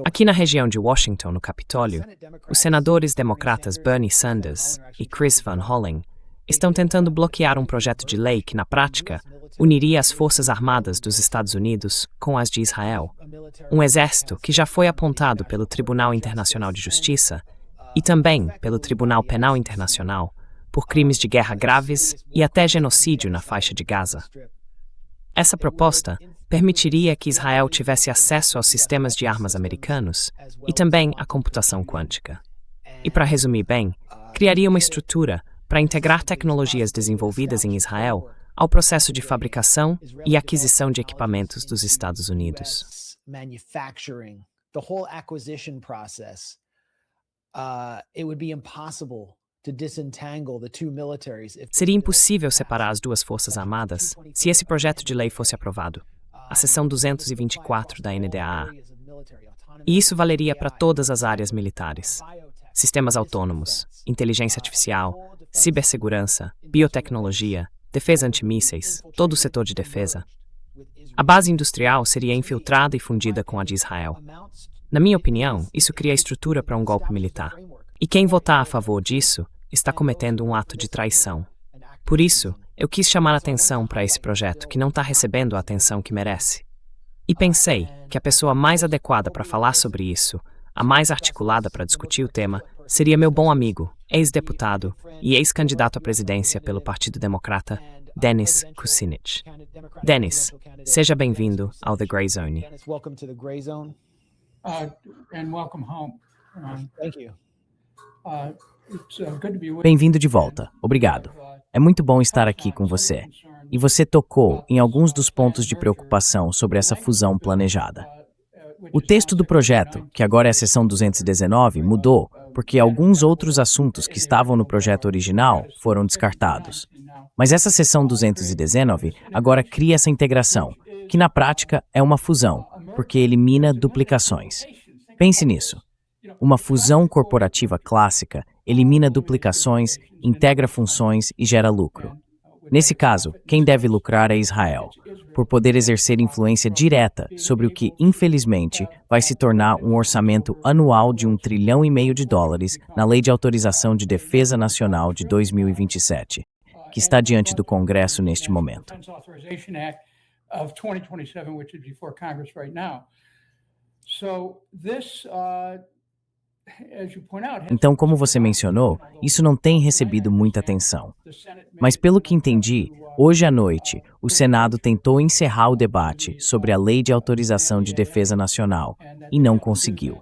Aqui na região de Washington, no Capitólio, os senadores democratas Bernie Sanders e Chris Van Hollen estão tentando bloquear um projeto de lei que, na prática, uniria as Forças Armadas dos Estados Unidos com as de Israel, um exército que já foi apontado pelo Tribunal Internacional de Justiça e também pelo Tribunal Penal Internacional por crimes de guerra graves e até genocídio na faixa de Gaza. Essa proposta permitiria que Israel tivesse acesso aos sistemas de armas americanos e também à computação quântica. E, para resumir bem, criaria uma estrutura para integrar tecnologias desenvolvidas em Israel ao processo de fabricação e aquisição de equipamentos dos Estados Unidos. Seria impossível separar as duas forças armadas se esse projeto de lei fosse aprovado, a seção 224 da NDAA. E isso valeria para todas as áreas militares: sistemas autônomos, inteligência artificial, cibersegurança, biotecnologia, defesa antimísseis, todo o setor de defesa. A base industrial seria infiltrada e fundida com a de Israel. Na minha opinião, isso cria estrutura para um golpe militar. E quem votar a favor disso está cometendo um ato de traição. Por isso, eu quis chamar a atenção para esse projeto que não está recebendo a atenção que merece. E pensei que a pessoa mais adequada para falar sobre isso, a mais articulada para discutir o tema, seria meu bom amigo, ex-deputado e ex-candidato à presidência pelo Partido Democrata, Dennis Kucinich. Dennis, seja bem-vindo ao The Gray Zone. Bem-vindo de volta. Obrigado. É muito bom estar aqui com você. E você tocou em alguns dos pontos de preocupação sobre essa fusão planejada. O texto do projeto, que agora é a seção 219, mudou porque alguns outros assuntos que estavam no projeto original foram descartados. Mas essa seção 219 agora cria essa integração, que na prática é uma fusão, porque elimina duplicações. Pense nisso. Uma fusão corporativa clássica elimina duplicações, integra funções e gera lucro. Nesse caso, quem deve lucrar é Israel, por poder exercer influência direta sobre o que, infelizmente, vai se tornar um orçamento anual de US$ 1,5 trilhão na Lei de Autorização de Defesa Nacional de 2027, que está diante do Congresso neste momento. Então, como você mencionou, isso não tem recebido muita atenção. Mas, pelo que entendi, hoje à noite, o Senado tentou encerrar o debate sobre a Lei de Autorização de Defesa Nacional e não conseguiu.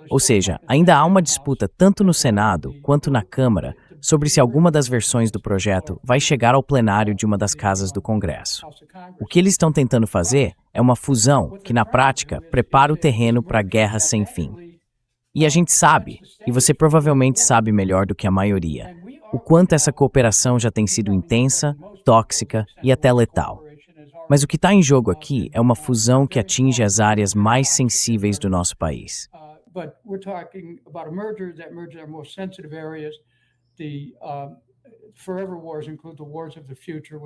Ou seja, ainda há uma disputa tanto no Senado quanto na Câmara sobre se alguma das versões do projeto vai chegar ao plenário de uma das casas do Congresso. O que eles estão tentando fazer é uma fusão que, na prática, prepara o terreno para a guerra sem fim. E a gente sabe, e você provavelmente sabe melhor do que a maioria, o quanto essa cooperação já tem sido intensa, tóxica e até letal. Mas o que está em jogo aqui é uma fusão que atinge as áreas mais sensíveis do nosso país.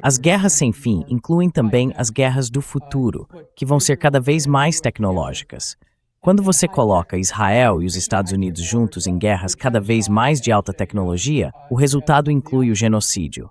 As guerras sem fim incluem também as guerras do futuro, que vão ser cada vez mais tecnológicas. Quando você coloca Israel e os Estados Unidos juntos em guerras cada vez mais de alta tecnologia, o resultado inclui o genocídio.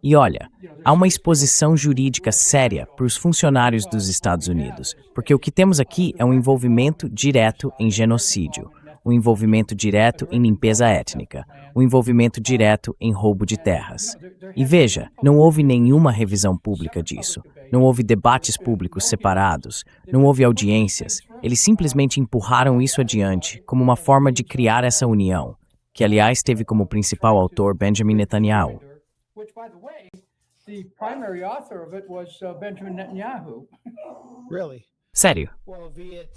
E olha, há uma exposição jurídica séria para os funcionários dos Estados Unidos, porque o que temos aqui é um envolvimento direto em genocídio, um envolvimento direto em limpeza étnica, um envolvimento direto em roubo de terras. E veja, não houve nenhuma revisão pública disso, não houve debates públicos separados, não houve audiências. Eles simplesmente empurraram isso adiante como uma forma de criar essa união, que aliás teve como principal autor Benjamin Netanyahu. Sério?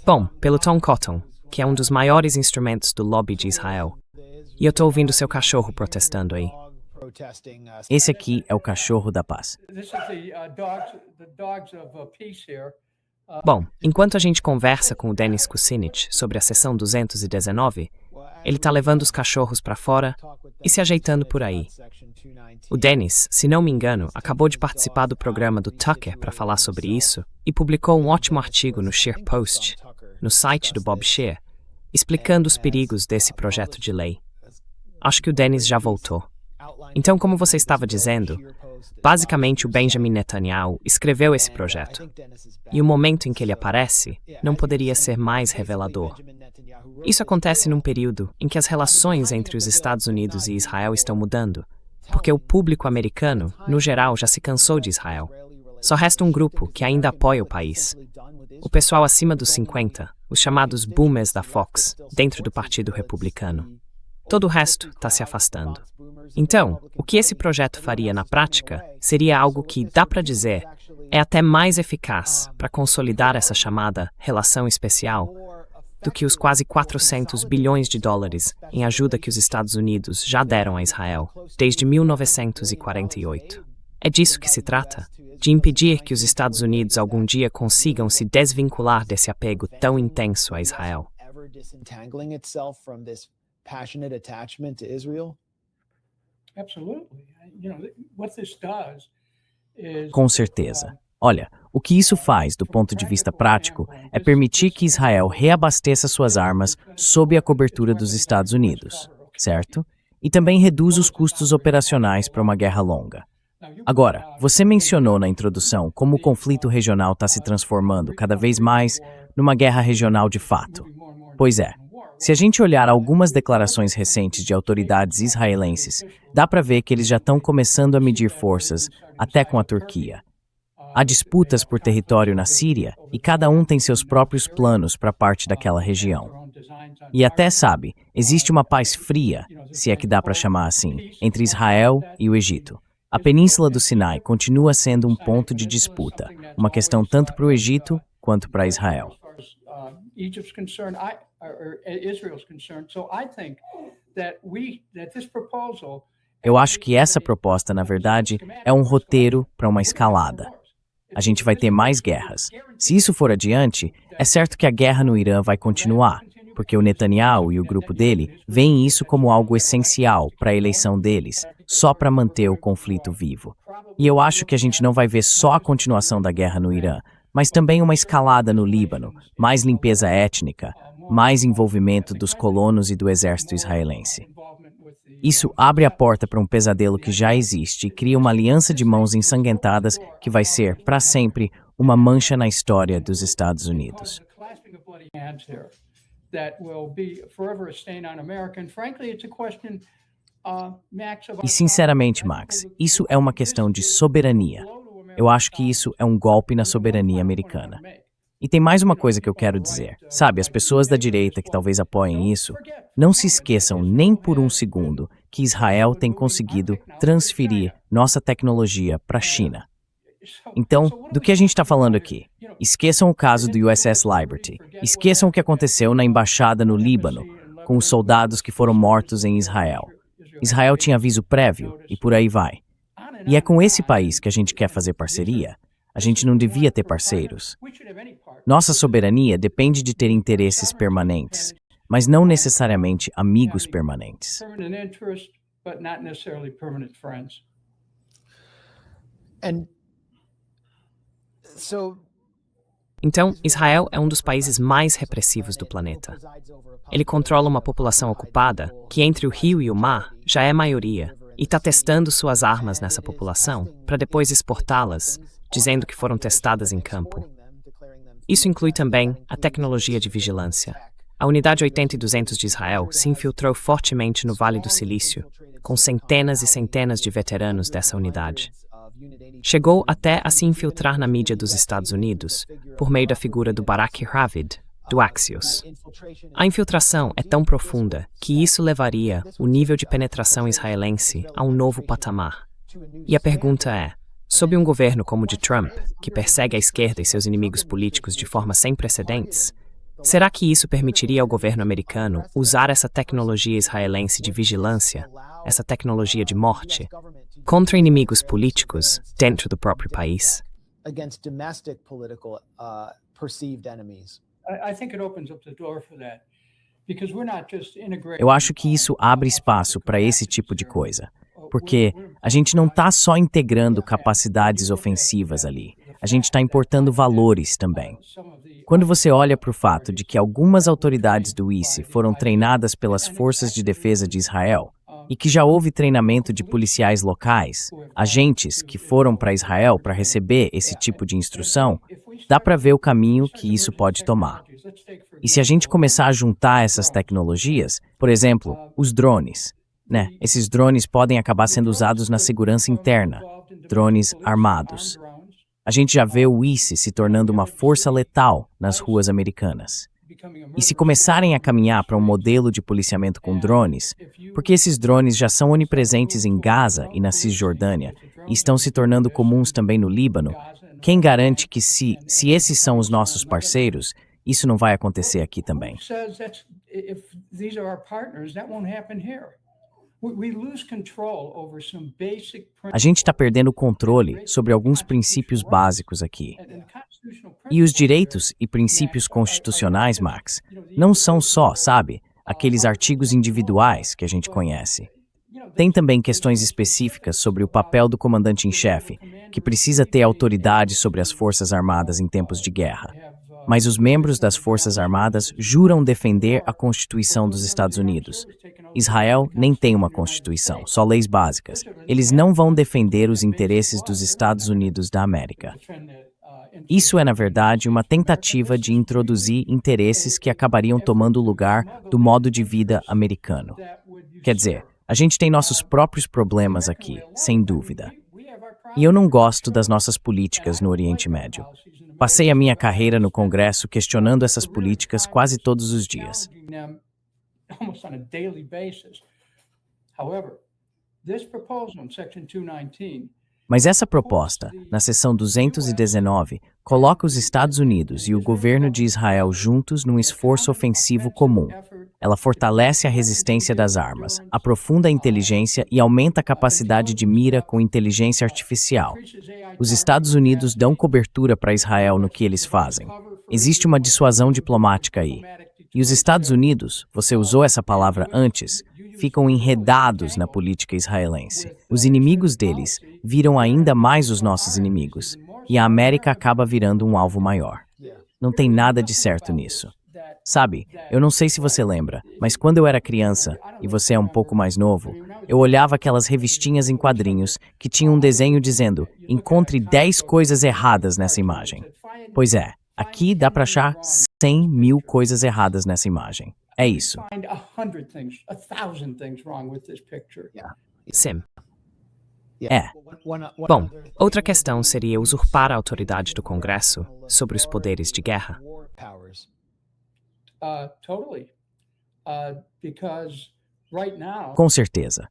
Bom, pelo Tom Cotton, que é um dos maiores instrumentos do lobby de Israel. E eu estou ouvindo seu cachorro protestando aí. Esse aqui é o cachorro da paz. Bom, enquanto a gente conversa com o Dennis Kucinich sobre a seção 219, Ele tá levando os cachorros para fora e se ajeitando por aí. O Dennis, se não me engano, acabou de participar do programa do Tucker para falar sobre isso e publicou um ótimo artigo no Sheer Post, no site do Bob Sheer, explicando os perigos desse projeto de lei. Acho que o Dennis já voltou. Então, como você estava dizendo, basicamente o Benjamin Netanyahu escreveu esse projeto. E o momento em que ele aparece não poderia ser mais revelador. Isso acontece num período em que as relações entre os Estados Unidos e Israel estão mudando, porque o público americano, no geral, já se cansou de Israel. Só resta um grupo que ainda apoia o país. O pessoal acima dos 50, os chamados boomers da Fox, dentro do Partido Republicano. Todo o resto está se afastando. Então, o que esse projeto faria na prática seria algo que, dá para dizer, é até mais eficaz para consolidar essa chamada relação especial do que os quase 400 bilhões de dólares em ajuda que os Estados Unidos já deram a Israel desde 1948. É disso que se trata, de impedir que os Estados Unidos algum dia consigam se desvincular desse apego tão intenso a Israel. Passionate attachment to Israel? Absolutely. What this does is Com certeza. Olha, o que isso faz, do ponto de vista prático, é permitir que Israel reabasteça suas armas sob a cobertura dos Estados Unidos, certo? E também reduz os custos operacionais para uma guerra longa. Agora, você mencionou na introdução como o conflito regional está se transformando cada vez mais numa guerra regional de fato. Pois é. Se a gente olhar algumas declarações recentes de autoridades israelenses, dá para ver que eles já estão começando a medir forças, até com a Turquia. Há disputas por território na Síria e cada um tem seus próprios planos para parte daquela região. E até sabe, existe uma paz fria, se é que dá para chamar assim, entre Israel e o Egito. A Península do Sinai continua sendo um ponto de disputa, uma questão tanto para o Egito quanto para Israel. Egypt's concerned, or Israel's concerned. So I think that this proposal. Eu acho que essa proposta, na verdade, é um roteiro para uma escalada. A gente vai ter mais guerras. Se isso for adiante, é certo que a guerra no Irã vai continuar, porque o Netanyahu e o grupo dele veem isso como algo essencial para a eleição deles, só para manter o conflito vivo. E eu acho que a gente não vai ver só a continuação da guerra no Irã, mas também uma escalada no Líbano, mais limpeza étnica, mais envolvimento dos colonos e do exército israelense. Isso abre a porta para um pesadelo que já existe e cria uma aliança de mãos ensanguentadas que vai ser, para sempre, uma mancha na história dos Estados Unidos. E sinceramente, Max, isso é uma questão de soberania. Eu acho que isso é um golpe na soberania americana. E tem mais uma coisa que eu quero dizer. Sabe, as pessoas da direita que talvez apoiem isso, não se esqueçam nem por um segundo que Israel tem conseguido transferir nossa tecnologia para a China. Então, do que a gente está falando aqui? Esqueçam o caso do USS Liberty. Esqueçam o que aconteceu na embaixada no Líbano, com os soldados que foram mortos em Israel. Israel tinha aviso prévio e por aí vai. E é com esse país que a gente quer fazer parceria. A gente não devia ter parceiros. Nossa soberania depende de ter interesses permanentes, mas não necessariamente amigos permanentes. Então, Israel é um dos países mais repressivos do planeta. Ele controla uma população ocupada que, entre o rio e o mar, já é maioria, e está testando suas armas nessa população para depois exportá-las, dizendo que foram testadas em campo. Isso inclui também a tecnologia de vigilância. A Unidade 80 e 200 de Israel se infiltrou fortemente no Vale do Silício, com centenas e centenas de veteranos dessa unidade. Chegou até a se infiltrar na mídia dos Estados Unidos, por meio da figura do Barak Ravid, do Axios. A infiltração é tão profunda que isso levaria o nível de penetração israelense a um novo patamar. E a pergunta é, sob um governo como o de Trump, que persegue a esquerda e seus inimigos políticos de forma sem precedentes, será que isso permitiria ao governo americano usar essa tecnologia israelense de vigilância, essa tecnologia de morte, contra inimigos políticos dentro do próprio país? I think it opens up the door for that. because we're not just integrating. Eu acho que isso abre espaço para esse tipo de coisa, porque a gente não está só integrando capacidades ofensivas ali, a gente está importando valores também. Quando você olha para o fato de que algumas autoridades do ICE foram treinadas pelas Forças de Defesa de Israel, e que já houve treinamento de policiais locais, agentes que foram para Israel para receber esse tipo de instrução, dá para ver o caminho que isso pode tomar. E se a gente começar a juntar essas tecnologias, por exemplo, os drones, né? Esses drones podem acabar sendo usados na segurança interna, drones armados. A gente já vê o ICE se tornando uma força letal nas ruas americanas. E se começarem a caminhar para um modelo de policiamento com drones, porque esses drones já são onipresentes em Gaza e na Cisjordânia, e estão se tornando comuns também no Líbano, quem garante que se esses são os nossos parceiros, isso não vai acontecer aqui também? A gente está perdendo o controle sobre alguns princípios básicos aqui. E os direitos e princípios constitucionais, Max, não são só, sabe, aqueles artigos individuais que a gente conhece. Tem também questões específicas sobre o papel do comandante-em-chefe, que precisa ter autoridade sobre as Forças Armadas em tempos de guerra. Mas os membros das Forças Armadas juram defender a Constituição dos Estados Unidos. Israel nem tem uma Constituição, só leis básicas. Eles não vão defender os interesses dos Estados Unidos da América. Isso é, na verdade, uma tentativa de introduzir interesses que acabariam tomando o lugar do modo de vida americano. Quer dizer, a gente tem nossos próprios problemas aqui, sem dúvida. E eu não gosto das nossas políticas no Oriente Médio. Passei a minha carreira no Congresso questionando essas políticas quase todos os dias. Mas essa proposta, na seção 219, coloca os Estados Unidos e o governo de Israel juntos num esforço ofensivo comum. Ela fortalece a resistência das armas, aprofunda a inteligência e aumenta a capacidade de mira com inteligência artificial. Os Estados Unidos dão cobertura para Israel no que eles fazem. Existe uma dissuasão diplomática aí. E os Estados Unidos, você usou essa palavra antes, ficam enredados na política israelense. Os inimigos deles viram ainda mais os nossos inimigos, e a América acaba virando um alvo maior. Não tem nada de certo nisso. Sabe, eu não sei se você lembra, mas quando eu era criança, e você é um pouco mais novo, eu olhava aquelas revistinhas em quadrinhos que tinham um desenho dizendo: encontre 10 coisas erradas nessa imagem. Pois é, aqui dá para achar 100 mil coisas erradas nessa imagem. É isso. Sim. É. Bom, outra questão seria usurpar a autoridade do Congresso sobre os poderes de guerra. Com certeza.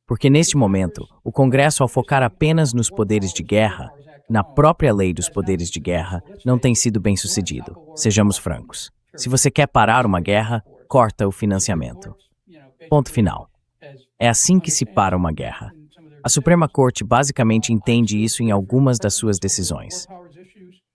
Porque neste momento, o Congresso, ao focar apenas nos poderes de guerra, na própria lei dos poderes de guerra, não tem sido bem sucedido. Sejamos francos. Se você quer parar uma guerra, corta o financiamento. Ponto final. É assim que se para uma guerra. A Suprema Corte basicamente entende isso em algumas das suas decisões.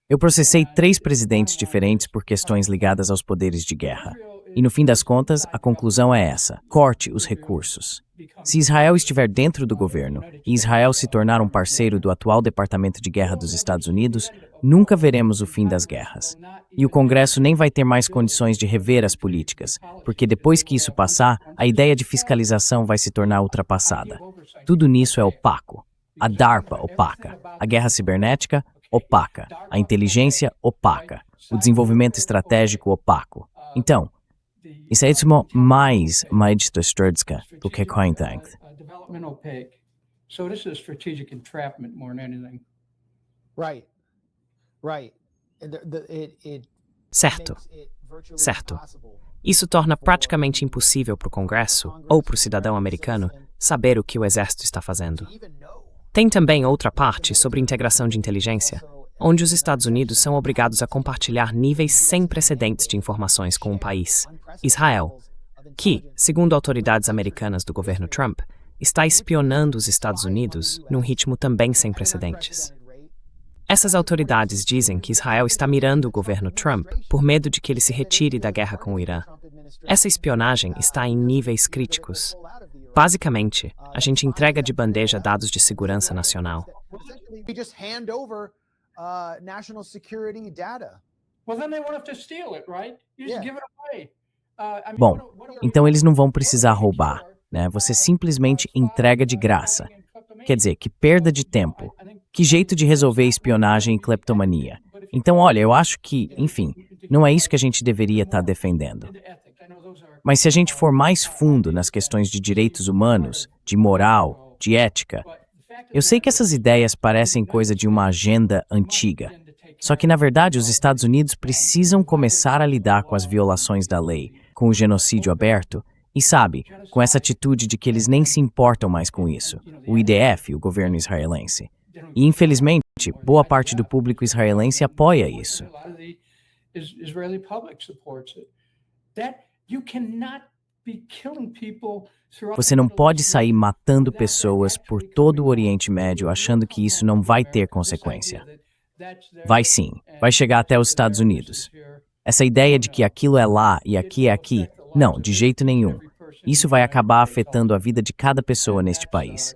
Eu processei 3 presidentes diferentes por questões ligadas aos poderes de guerra. E no fim das contas, a conclusão é essa: corte os recursos. Se Israel estiver dentro do governo e Israel se tornar um parceiro do atual Departamento de Guerra dos Estados Unidos, nunca veremos o fim das guerras. E o Congresso nem vai ter mais condições de rever as políticas, porque depois que isso passar, a ideia de fiscalização vai se tornar ultrapassada. Tudo nisso é opaco. A DARPA, opaca. A guerra cibernética, opaca. A inteligência, opaca. O desenvolvimento estratégico, opaco. Então, isso é mais magistrostrdska do que cointank. Certo. Certo. Isso torna praticamente impossível para o Congresso, ou para o cidadão americano, saber o que o Exército está fazendo. Tem também outra parte sobre integração de inteligência, onde os Estados Unidos são obrigados a compartilhar níveis sem precedentes de informações com um país, Israel, que, segundo autoridades americanas do governo Trump, está espionando os Estados Unidos num ritmo também sem precedentes. Essas autoridades dizem que Israel está mirando o governo Trump por medo de que ele se retire da guerra com o Irã. Essa espionagem está em níveis críticos. Basicamente, a gente entrega de bandeja dados de segurança nacional. Essentially, we just hand over national security data. Well, then they won't have to steal it, right? You just Yeah. give it away. Bom, então eles não vão precisar roubar, né? Você simplesmente entrega de graça. Quer dizer, que perda de tempo. Que jeito de resolver espionagem e cleptomania. Então, olha, eu acho que, enfim, não é isso que a gente deveria estar defendendo. Mas se a gente for mais fundo nas questões de direitos humanos, de moral, de ética, eu sei que essas ideias parecem coisa de uma agenda antiga. Só que, na verdade, os Estados Unidos precisam começar a lidar com as violações da lei, com o genocídio aberto, e sabe, com essa atitude de que eles nem se importam mais com isso, o IDF, o governo israelense. E, infelizmente, boa parte do público israelense apoia isso. Você não pode sair matando pessoas por todo o Oriente Médio achando que isso não vai ter consequência. Vai sim, vai chegar até os Estados Unidos. Essa ideia de que aquilo é lá e aqui é aqui, não, de jeito nenhum. Isso vai acabar afetando a vida de cada pessoa neste país.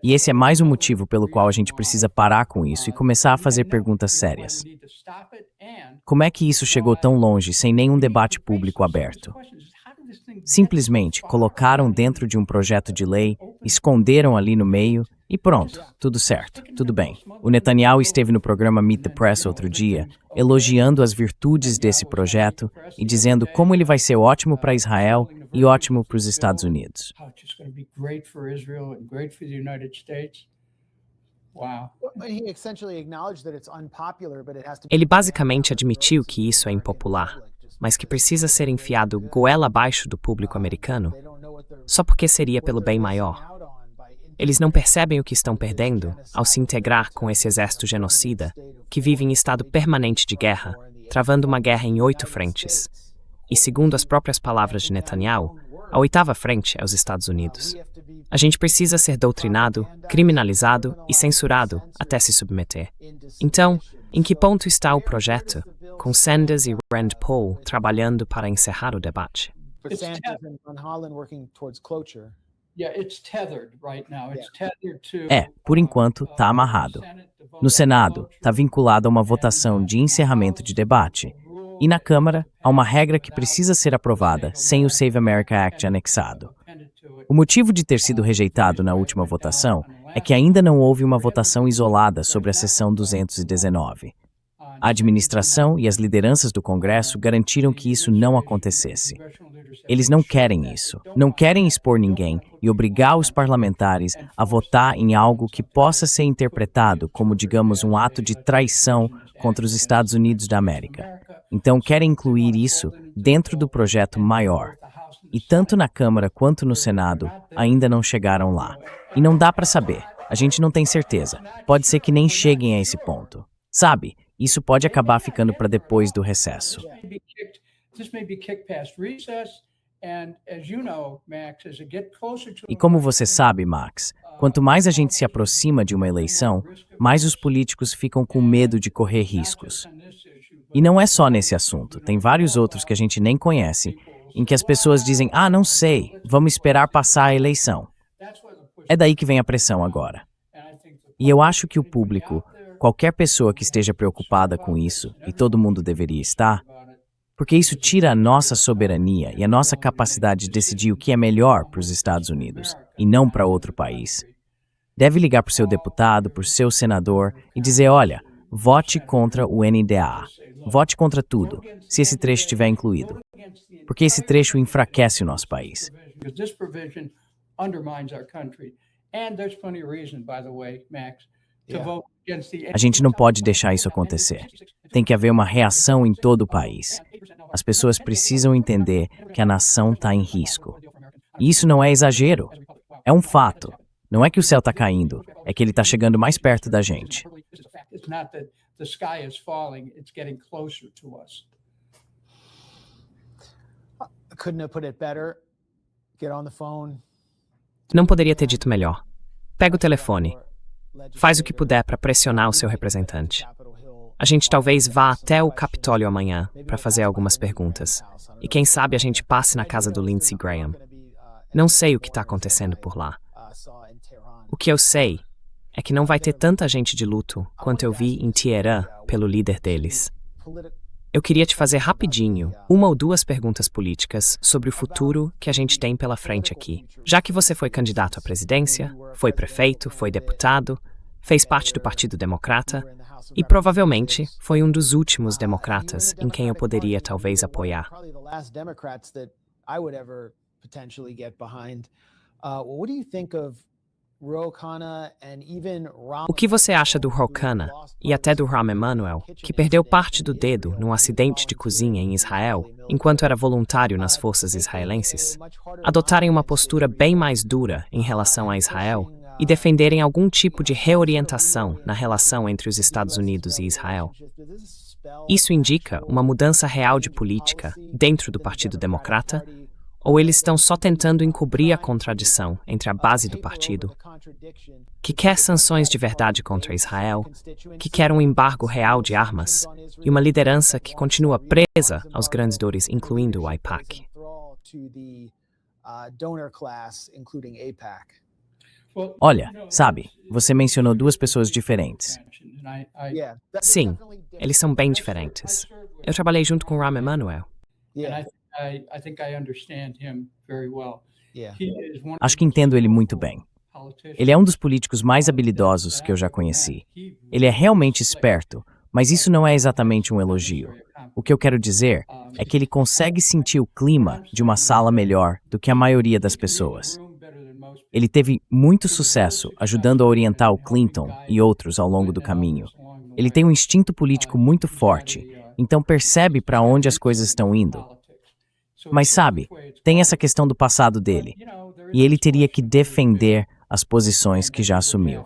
E esse é mais um motivo pelo qual a gente precisa parar com isso e começar a fazer perguntas sérias. Como é que isso chegou tão longe sem nenhum debate público aberto? Simplesmente colocaram dentro de um projeto de lei, esconderam ali no meio e pronto, tudo certo, tudo bem. O Netanyahu esteve no programa Meet the Press outro dia, elogiando as virtudes desse projeto e dizendo como ele vai ser ótimo para Israel e ótimo para os Estados Unidos. Ele basicamente admitiu que isso é impopular, mas que precisa ser enfiado goela abaixo do público americano, só porque seria pelo bem maior. Eles não percebem o que estão perdendo ao se integrar com esse exército genocida, que vive em estado permanente de guerra, travando uma guerra em 8 frentes. E segundo as próprias palavras de Netanyahu, a 8ª frente é os Estados Unidos. A gente precisa ser doutrinado, criminalizado e censurado até se submeter. Então, em que ponto está o projeto, com Sanders e Rand Paul trabalhando para encerrar o debate? Por enquanto, está amarrado. No Senado, está vinculado a uma votação de encerramento de debate. E na Câmara, há uma regra que precisa ser aprovada sem o Save America Act anexado. O motivo de ter sido rejeitado na última votação é que ainda não houve uma votação isolada sobre a seção 219. A administração e as lideranças do Congresso garantiram que isso não acontecesse. Eles não querem isso, não querem expor ninguém e obrigar os parlamentares a votar em algo que possa ser interpretado como, digamos, um ato de traição contra os Estados Unidos da América. Então, querem incluir isso dentro do projeto maior. E tanto na Câmara quanto no Senado ainda não chegaram lá. E não dá para saber, a gente não tem certeza. Pode ser que nem cheguem a esse ponto. Sabe, isso pode acabar ficando para depois do recesso. E como você sabe, Max, quanto mais a gente se aproxima de uma eleição, mais os políticos ficam com medo de correr riscos. E não é só nesse assunto, tem vários outros que a gente nem conhece, em que as pessoas dizem, não sei, vamos esperar passar a eleição. É daí que vem a pressão agora. E eu acho que o público, qualquer pessoa que esteja preocupada com isso, e todo mundo deveria estar, porque isso tira a nossa soberania e a nossa capacidade de decidir o que é melhor para os Estados Unidos, e não para outro país. Deve ligar para o seu deputado, para o seu senador, e dizer, olha, vote contra o NDAA. Vote contra tudo, se esse trecho estiver incluído. Porque esse trecho enfraquece o nosso país. A gente não pode deixar isso acontecer. Tem que haver uma reação em todo o país. As pessoas precisam entender que a nação está em risco. E isso não é exagero. É um fato. Não é que o céu está caindo, é que ele está chegando mais perto da gente. Não poderia ter dito melhor. Pega o telefone. Faz o que puder para pressionar o seu representante. A A gente talvez vá até o Capitólio amanhã para fazer algumas perguntas. E quem sabe a gente passe na casa do Lindsey Graham. Não sei o que está acontecendo por lá. O que eu sei é que não vai ter tanta gente de luto quanto eu vi em Teherã pelo líder deles. Eu queria te fazer rapidinho uma ou duas perguntas políticas sobre o futuro que a gente tem pela frente aqui. Já que você foi candidato à presidência, foi prefeito, foi deputado, fez parte do Partido Democrata e provavelmente foi um dos últimos democratas em quem eu poderia talvez apoiar. O que você acha do Ro Khanna e até do Rahm Emanuel, que perdeu parte do dedo num acidente de cozinha em Israel enquanto era voluntário nas forças israelenses, adotarem uma postura bem mais dura em relação a Israel e defenderem algum tipo de reorientação na relação entre os Estados Unidos e Israel? Isso indica uma mudança real de política dentro do Partido Democrata? Ou eles estão só tentando encobrir a contradição entre a base do partido, que quer sanções de verdade contra Israel, que quer um embargo real de armas, e uma liderança que continua presa aos grandes dores, incluindo o AIPAC? Olha, sabe, você mencionou duas pessoas diferentes. Sim, eles são bem diferentes. Eu trabalhei junto com o Rahm Emanuel. I think I understand him very well. He is one Acho que entendo ele muito bem. Ele é um dos políticos mais habilidosos que eu já conheci. Ele é realmente esperto, mas isso não é exatamente um elogio. O que eu quero dizer é que ele consegue sentir o clima de uma sala melhor do que a maioria das pessoas. Ele teve muito sucesso ajudando a orientar o Clinton e outros ao longo do caminho. Ele tem um instinto político muito forte, então percebe para onde as coisas estão indo. Mas sabe, tem essa questão do passado dele, e ele teria que defender as posições que já assumiu.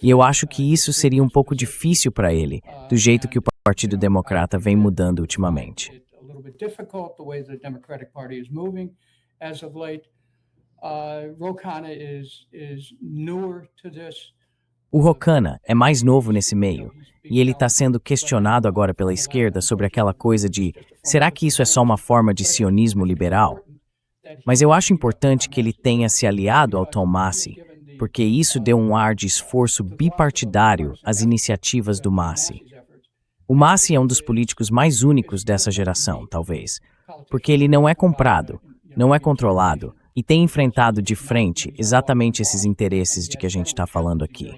E eu acho que isso seria um pouco difícil para ele, do jeito que o Partido Democrata vem mudando ultimamente. O Ro Khanna é mais novo nesse meio, e ele está sendo questionado agora pela esquerda sobre aquela coisa de será que isso é só uma forma de sionismo liberal? Mas eu acho importante que ele tenha se aliado ao Tom Massie, porque isso deu um ar de esforço bipartidário às iniciativas do Massie. O Massie é um dos políticos mais únicos dessa geração, talvez, porque ele não é comprado, não é controlado e tem enfrentado de frente exatamente esses interesses de que a gente está falando aqui.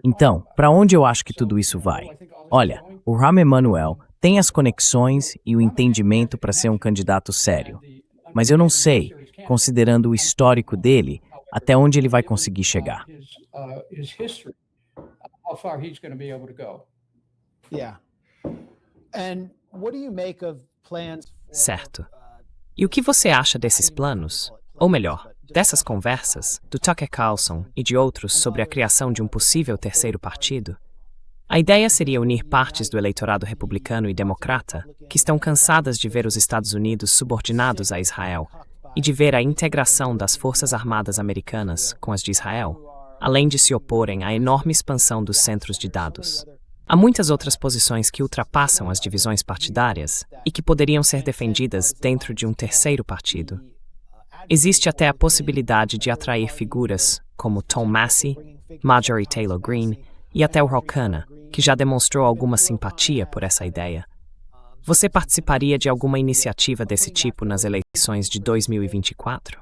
Então, para onde eu acho que tudo isso vai? Olha, o Rahm Emanuel tem as conexões e o entendimento para ser um candidato sério. Mas eu não sei, considerando o histórico dele, até onde ele vai conseguir chegar. Certo. E o que você acha desses planos? Ou melhor, dessas conversas, do Tucker Carlson e de outros sobre a criação de um possível terceiro partido? A ideia seria unir partes do eleitorado republicano e democrata que estão cansadas de ver os Estados Unidos subordinados a Israel e de ver a integração das Forças Armadas Americanas com as de Israel, além de se oporem à enorme expansão dos centros de dados. Há muitas outras posições que ultrapassam as divisões partidárias e que poderiam ser defendidas dentro de um terceiro partido. Existe até a possibilidade de atrair figuras como Tom Massie, Marjorie Taylor Greene e até o Ro Khanna, que já demonstrou alguma simpatia por essa ideia. Você participaria de alguma iniciativa desse tipo nas eleições de 2024?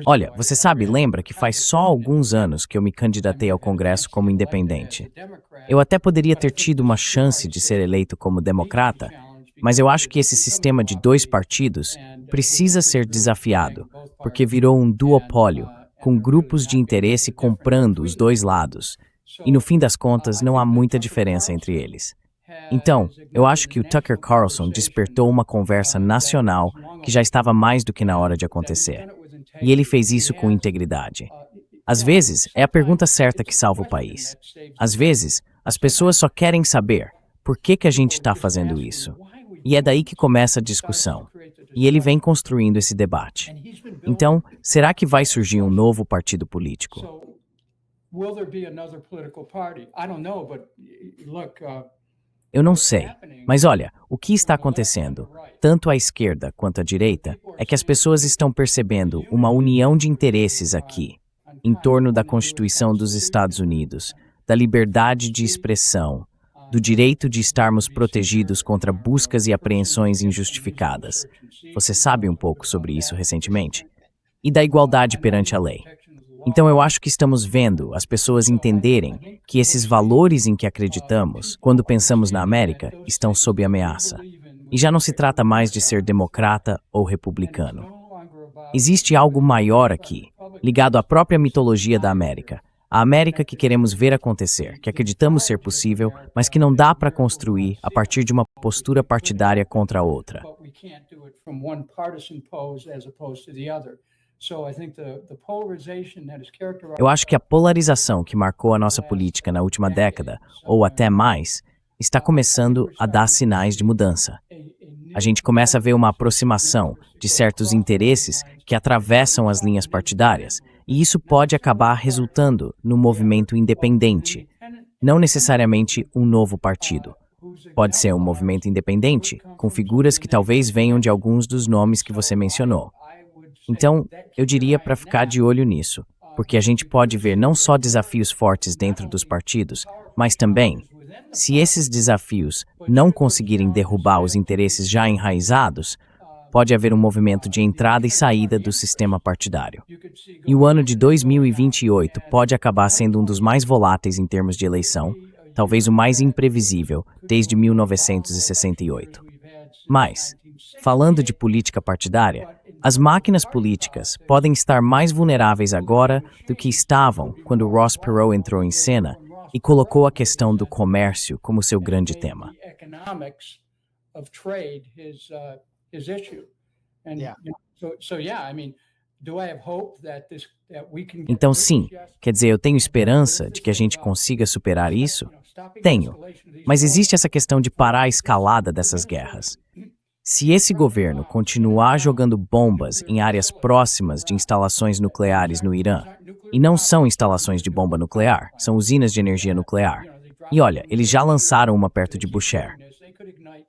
Olha, você sabe, lembra que faz só alguns anos que eu me candidatei ao Congresso como independente. Eu até poderia ter tido uma chance de ser eleito como democrata, mas eu acho que esse sistema de dois partidos precisa ser desafiado, porque virou um duopólio, com grupos de interesse comprando os dois lados, e no fim das contas não há muita diferença entre eles. Então, eu acho que o Tucker Carlson despertou uma conversa nacional que já estava mais do que na hora de acontecer. E ele fez isso com integridade. Às vezes, é a pergunta certa que salva o país. Às vezes, as pessoas só querem saber por que a gente está fazendo isso. E é daí que começa a discussão. E ele vem construindo esse debate. Então, será que vai surgir um novo partido político? So, will there be another political party? I don't know, but look, Eu não sei. Mas olha, o que está acontecendo, tanto à esquerda quanto à direita, é que as pessoas estão percebendo uma união de interesses aqui, em torno da Constituição dos Estados Unidos, da liberdade de expressão, do direito de estarmos protegidos contra buscas e apreensões injustificadas. Você sabe um pouco sobre isso recentemente? E da igualdade perante a lei. Então eu acho que estamos vendo as pessoas entenderem que esses valores em que acreditamos, quando pensamos na América, estão sob ameaça. E já não se trata mais de ser democrata ou republicano. Existe algo maior aqui, ligado à própria mitologia da América. A América que queremos ver acontecer, que acreditamos ser possível, mas que não dá para construir a partir de uma postura partidária contra a outra. but we can't do it from one partisan pose as opposed to the other. So I think the polarization that is characterized. Eu acho que a polarização que marcou a nossa política na última década, ou até mais, está começando a dar sinais de mudança. A gente começa a ver uma aproximação de certos interesses que atravessam as linhas partidárias, e isso pode acabar resultando num movimento independente, não necessariamente um novo partido. Pode ser um movimento independente, com figuras que talvez venham de alguns dos nomes que você mencionou. Então, eu diria para ficar de olho nisso, porque a gente pode ver não só desafios fortes dentro dos partidos, mas também, se esses desafios não conseguirem derrubar os interesses já enraizados, pode haver um movimento de entrada e saída do sistema partidário. E o ano de 2028 pode acabar sendo um dos mais voláteis em termos de eleição, talvez o mais imprevisível desde 1968. Mas, falando de política partidária, as máquinas políticas podem estar mais vulneráveis agora do que estavam quando Ross Perot entrou em cena e colocou a questão do comércio como seu grande tema. The economics of trade his issue. And Yeah. so yeah, I mean, do I have hope that we can get Então through sim, this? Yes. quer dizer, eu tenho esperança de que a gente consiga superar isso? Tenho. Mas existe essa questão de parar a escalada dessas guerras. Se esse governo continuar jogando bombas em áreas próximas de instalações nucleares no Irã, e não são instalações de bomba nuclear, são usinas de energia nuclear. E olha, eles já lançaram uma perto de Bushehr.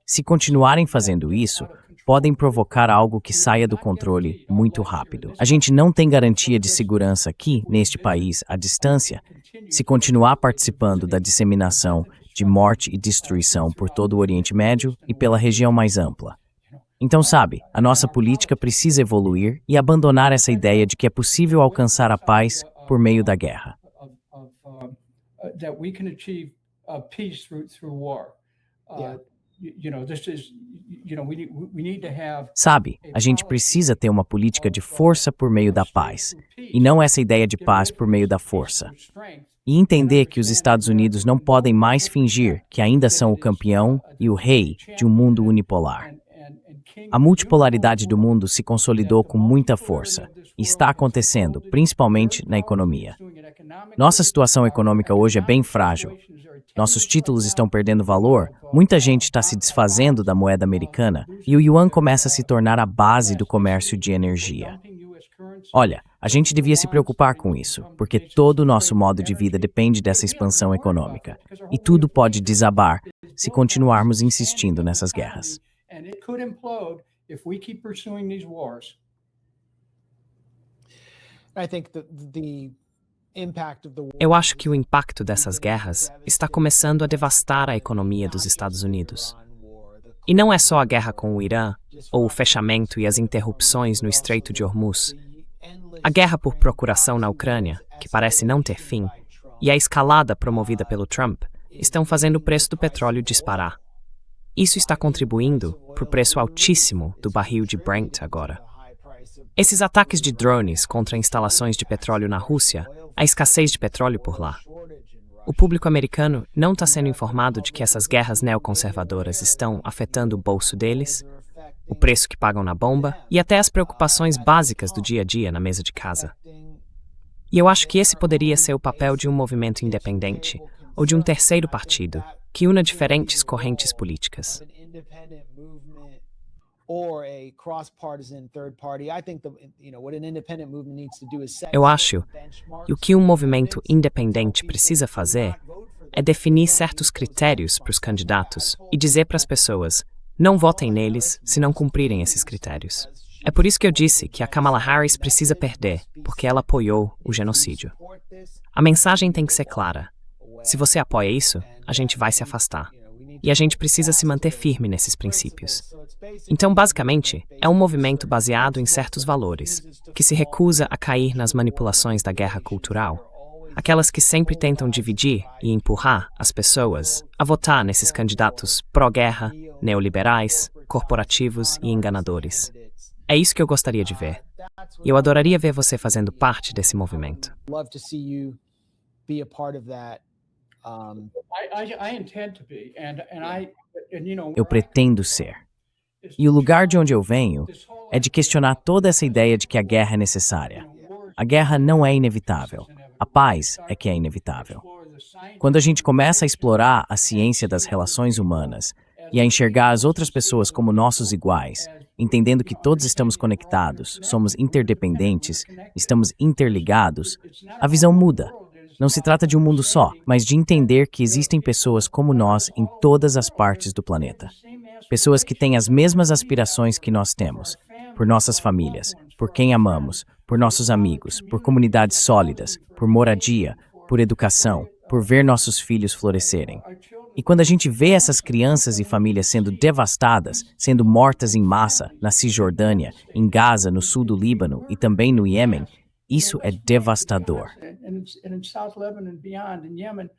Se continuarem fazendo isso, podem provocar algo que saia do controle muito rápido. A gente não tem garantia de segurança aqui, neste país, à distância, se continuar participando da disseminação de morte e destruição por todo o Oriente Médio e pela região mais ampla. Então, sabe, a nossa política precisa evoluir e abandonar essa ideia de que é possível alcançar a paz por meio da guerra. That we can achieve peace through war. Yeah. This is, we need to have. Sabe, a gente precisa ter uma política de força por meio da paz, e não essa ideia de paz por meio da força. E entender que os Estados Unidos não podem mais fingir que ainda são o campeão e o rei de um mundo unipolar. A multipolaridade do mundo se consolidou com muita força e está acontecendo, principalmente na economia. Nossa situação econômica hoje é bem frágil. Nossos títulos estão perdendo valor, muita gente está se desfazendo da moeda americana e o yuan começa a se tornar a base do comércio de energia. Olha, a gente devia se preocupar com isso, porque todo o nosso modo de vida depende dessa expansão econômica. E tudo pode desabar se continuarmos insistindo nessas guerras. And it could implode if we keep pursuing these wars. I think the impact of the war Eu acho que o impacto dessas guerras está começando a devastar a economia dos Estados Unidos. E não é só a guerra com o Irã, ou o fechamento e as interrupções no Estreito de Hormuz. A guerra por procuração na Ucrânia, que parece não ter fim, e a escalada promovida pelo Trump estão fazendo o preço do petróleo disparar. Isso está contribuindo para o preço altíssimo do barril de Brent agora. Esses ataques de drones contra instalações de petróleo na Rússia, a escassez de petróleo por lá. O público americano não está sendo informado de que essas guerras neoconservadoras estão afetando o bolso deles, o preço que pagam na bomba e até as preocupações básicas do dia a dia na mesa de casa. E eu acho que esse poderia ser o papel de um movimento independente ou de um terceiro partido que una diferentes correntes políticas. or a cross-partisan third party. I think what an independent movement needs to do is set Eu acho benchmarks. que o que um movimento independente precisa fazer é definir certos critérios para os candidatos e dizer para as pessoas: não votem neles se não cumprirem esses critérios. É por isso que eu disse que a Kamala Harris precisa perder, porque ela apoiou o genocídio. A mensagem tem que ser clara. Se você apoia isso, a gente vai se afastar. E a gente precisa se manter firme nesses princípios. Então, basicamente, é um movimento baseado em certos valores, que se recusa a cair nas manipulações da guerra cultural, aquelas que sempre tentam dividir e empurrar as pessoas a votar nesses candidatos pró-guerra, neoliberais, corporativos e enganadores. É isso que eu gostaria de ver. E eu adoraria ver você fazendo parte desse movimento. Love to see you be a part of that. I intend to be, Eu pretendo ser. E o lugar de onde eu venho é de questionar toda essa ideia de que a guerra é necessária. A guerra não é inevitável. A paz é que é inevitável. Quando a gente começa a explorar a ciência das relações humanas e a enxergar as outras pessoas como nossos iguais, entendendo que todos estamos conectados, somos interdependentes, estamos interligados, a visão muda. Não se trata de um mundo só, mas de entender que existem pessoas como nós em todas as partes do planeta. Pessoas que têm as mesmas aspirações que nós temos, por nossas famílias, por quem amamos, por nossos amigos, por comunidades sólidas, por moradia, por educação, por ver nossos filhos florescerem. E quando a gente vê essas crianças e famílias sendo devastadas, sendo mortas em massa na Cisjordânia, em Gaza, no sul do Líbano e também no Iêmen, isso é devastador. in South Lebanon and beyond, in Yemen,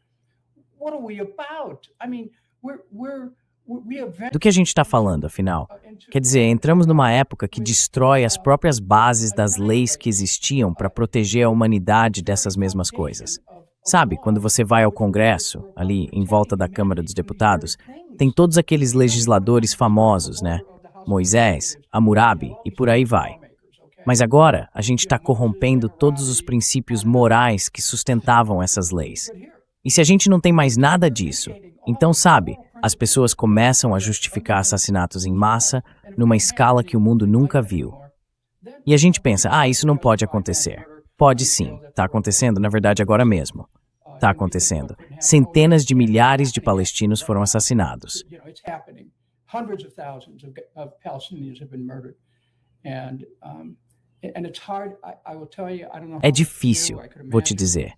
what are we about? I mean, we have Do que a gente está falando, afinal? Quer dizer, entramos numa época que destrói as próprias bases das leis que existiam para proteger a humanidade dessas mesmas coisas. Sabe, quando você vai ao Congresso, ali em volta da Câmara dos Deputados, tem todos aqueles legisladores famosos, né? Moisés, Hammurabi e por aí vai. Mas agora a gente está corrompendo todos os princípios morais que sustentavam essas leis. E se a gente não tem mais nada disso, então, sabe, as pessoas começam a justificar assassinatos em massa numa escala que o mundo nunca viu. E a gente pensa, isso não pode acontecer. Pode sim, está acontecendo, na verdade, agora mesmo. Está acontecendo. Centenas de milhares de palestinos foram assassinados. It's happening. Hundreds of thousands of Palestinians have been murdered. And it's hard, I will tell you, I don't know. É difícil, vou te dizer.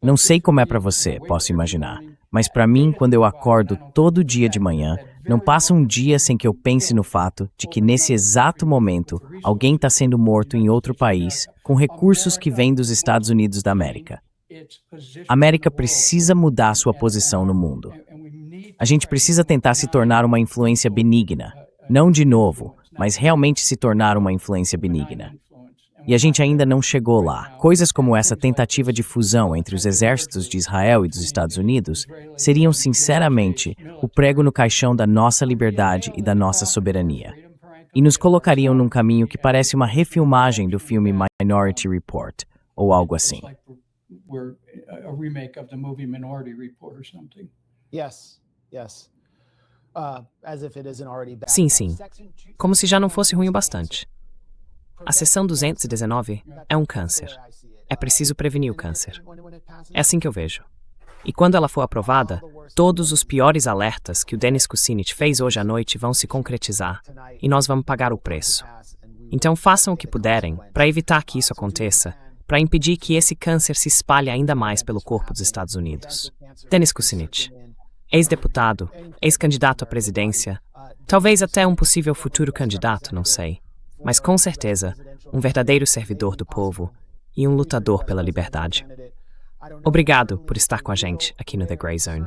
Não sei como é para você, posso imaginar. Mas para mim, quando eu acordo todo dia de manhã, não passa um dia sem que eu pense no fato de que nesse exato momento, alguém está sendo morto em outro país com recursos que vêm dos Estados Unidos da América. A América precisa mudar sua posição no mundo. A gente precisa tentar se tornar uma influência benigna. Não de novo, mas realmente se tornar uma influência benigna. E a gente ainda não chegou lá. Coisas como essa tentativa de fusão entre os exércitos de Israel e dos Estados Unidos seriam, sinceramente, o prego no caixão da nossa liberdade e da nossa soberania. E nos colocariam num caminho que parece uma refilmagem do filme Minority Report, ou algo assim. We're a remake of the movie Minority Report or something. Yes. As if it isn't already bad. Sim, sim. Como se já não fosse ruim o bastante. A seção 219 é um câncer. É preciso prevenir o câncer. É assim que eu vejo. E quando ela for aprovada, todos os piores alertas que o Dennis Kucinich fez hoje à noite vão se concretizar e nós vamos pagar o preço. Então façam o que puderem para evitar que isso aconteça, para impedir que esse câncer se espalhe ainda mais pelo corpo dos Estados Unidos. Dennis Kucinich, ex-deputado, ex-candidato à presidência, talvez até um possível futuro candidato, não sei. Mas com certeza, um verdadeiro servidor do povo e um lutador pela liberdade. Obrigado por estar com a gente aqui no The Grey Zone.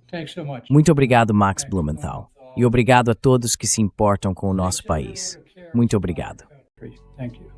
Thanks so much. Muito obrigado, Max Blumenthal. E obrigado a todos que se importam com o nosso país. Muito obrigado. Thank you.